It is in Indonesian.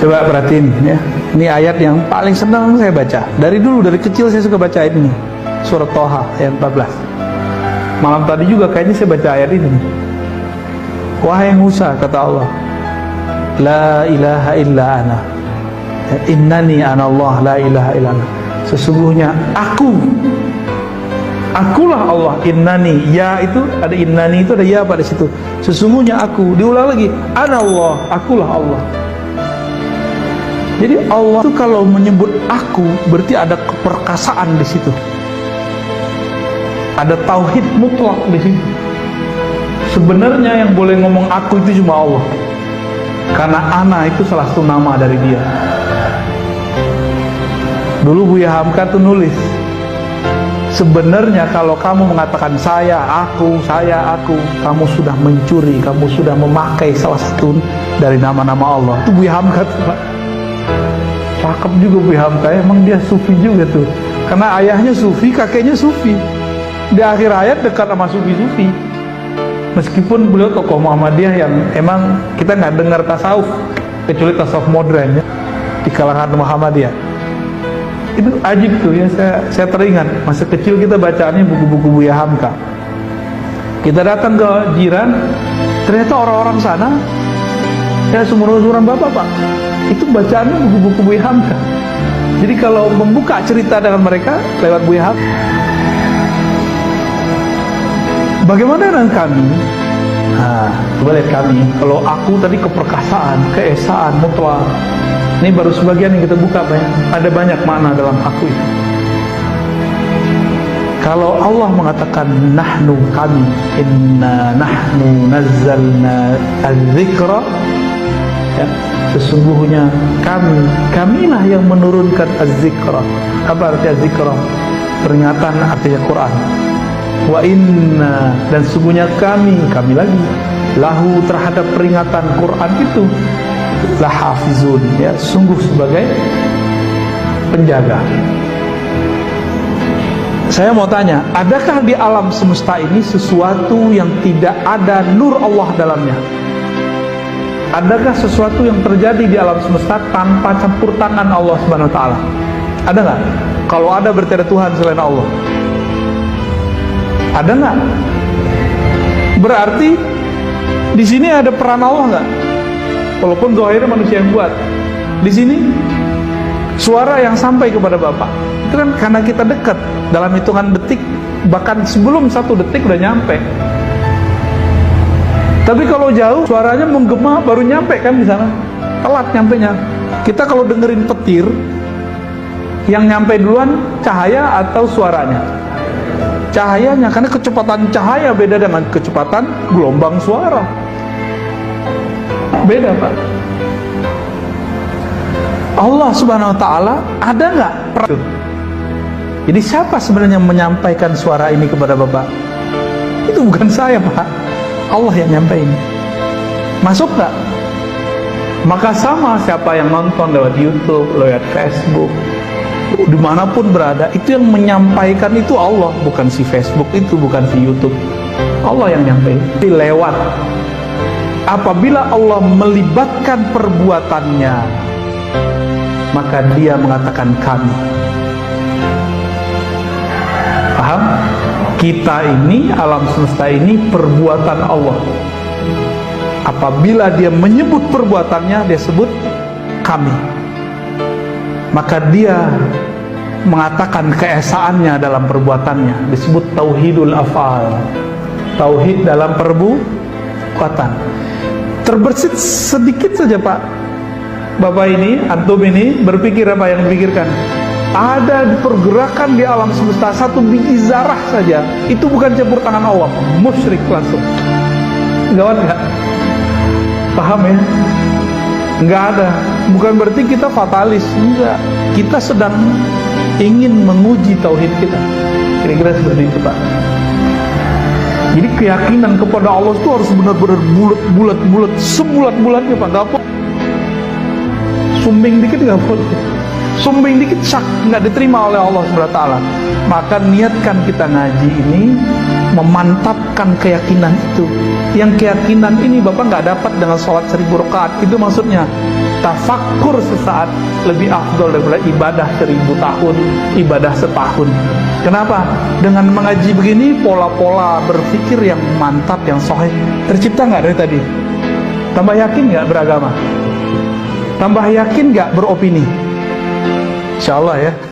Coba perhatiin ya. Ini ayat yang paling senang saya baca. Dari dulu, dari kecil saya suka baca ayat ini. Surat Toha ayat 14. Malam tadi juga kayaknya saya baca ayat ini. Wahai Musa, kata Allah, la ilaha illa ana, innani anallah la ilaha illa ana. Sesungguhnya akulah Allah. Innani, ya itu ada innani, itu ada ya pada situ. Sesungguhnya aku. Diulang lagi, anallah, akulah Allah. Jadi Allah itu kalau menyebut aku berarti ada keperkasaan di situ. Ada tauhid mutlak di situ. Sebenarnya yang boleh ngomong aku itu cuma Allah. Karena ana itu salah satu nama dari dia. Dulu Buya Hamka tuh nulis, sebenarnya kalau kamu mengatakan saya, aku, kamu sudah mencuri, kamu sudah memakai salah satu dari nama-nama Allah. Itu Buya Hamka tuh, Pak. Cakep juga Buya Hamka, emang dia sufi juga tuh. Karena ayahnya sufi, kakeknya sufi. Di akhir ayat dekat sama sufi-sufi. Meskipun beliau tokoh Muhammadiyah yang emang kita nggak dengar tasawuf, kecuali tasawuf modern ya, di kalangan Muhammadiyah. Itu ajib tuh ya, saya teringat masa kecil kita bacaannya buku-buku Buya Hamka. Kita datang ke jiran, ternyata orang-orang sana ya seumuran bapak, Pak, itu bacaannya buku-buku Buya Hamka. Jadi kalau membuka cerita dengan mereka lewat Buya Hamka. Bagaimana dengan kami? Nah, coba lihat kami. Kalau aku tadi keperkasaan, keesaan, mutlak. Ini baru sebagian yang kita buka, ada banyak makna dalam aku itu. Kalau Allah mengatakan nahnu, kami, inna nahnu nazzalna az-zikra, ya, sesungguhnya kamilah yang menurunkan az-zikra. Apa arti az-zikra? Peringatan artinya Quran. Wa inna, dan sungguhnya kami lagi lahu terhadap peringatan Quran itu lahafizun, ya, sungguh sebagai penjaga. Saya mau tanya, adakah di alam semesta ini sesuatu yang tidak ada nur Allah dalamnya? Adakah sesuatu yang terjadi di alam semesta tanpa campur tangan Allah Subhanahu wa taala? Ada nggak? Kalau ada berarti ada Tuhan selain Allah. Ada nggak? Berarti di sini ada peran Allah nggak? Walaupun zahirnya manusia yang buat. Di sini suara yang sampai kepada Bapak itu kan karena kita dekat, dalam hitungan detik, bahkan sebelum 1 detik udah nyampe. Tapi kalau jauh suaranya menggema baru nyampe kan di sana, telat nyampenya. Kita kalau dengerin petir, yang nyampe duluan cahaya atau suaranya? Cahayanya, karena kecepatan cahaya beda dengan kecepatan gelombang suara. Beda, Pak. Allah Subhanahu wa taala ada nggak? Jadi siapa sebenarnya yang menyampaikan suara ini kepada Bapak? Itu bukan saya, Pak. Allah yang nyampein. Masuk nggak? Maka sama siapa yang nonton lewat YouTube, lewat Facebook, dimanapun berada, itu yang menyampaikan itu Allah, bukan si Facebook itu, bukan si YouTube. Allah yang nyampein. Lewat. Apabila Allah melibatkan perbuatannya, maka dia mengatakan kami. Paham? Kita ini, alam semesta ini perbuatan Allah. Apabila dia menyebut perbuatannya, dia sebut kami. Maka dia mengatakan keesaannya dalam perbuatannya, disebut tauhidul af'al. Tauhid dalam perbuatan. Terbersit sedikit saja, Pak. Bapak ini, antum ini berpikir apa yang dipikirkan? Ada pergerakan di alam semesta, 1 biji zarah saja, itu bukan campur tangan Allah, musyrik langsung. Gawat nggak? Paham ya? Nggak ada. Bukan berarti kita fatalis, enggak. Kita sedang ingin menguji tauhid kita. Kira-kira seperti itu, Pak. Jadi keyakinan kepada Allah itu harus benar-benar bulat, sebulat-bulatnya, Pak. Nggak boleh sumbing dikit, nggak boleh. Sumbing dikit syak, nggak diterima oleh Allah SWT. Maka niatkan kita ngaji ini memantapkan keyakinan itu. Yang keyakinan ini Bapak nggak dapat dengan sholat 1000 rakaat, itu maksudnya. tafakur sesaat lebih afdol daripada ibadah 1000 tahun, ibadah setahun. Kenapa? Dengan mengaji begini, pola-pola berpikir yang mantap, yang sahih tercipta nggak dari tadi? Tambah yakin nggak beragama? Tambah yakin nggak beropini? Insya Allah ya.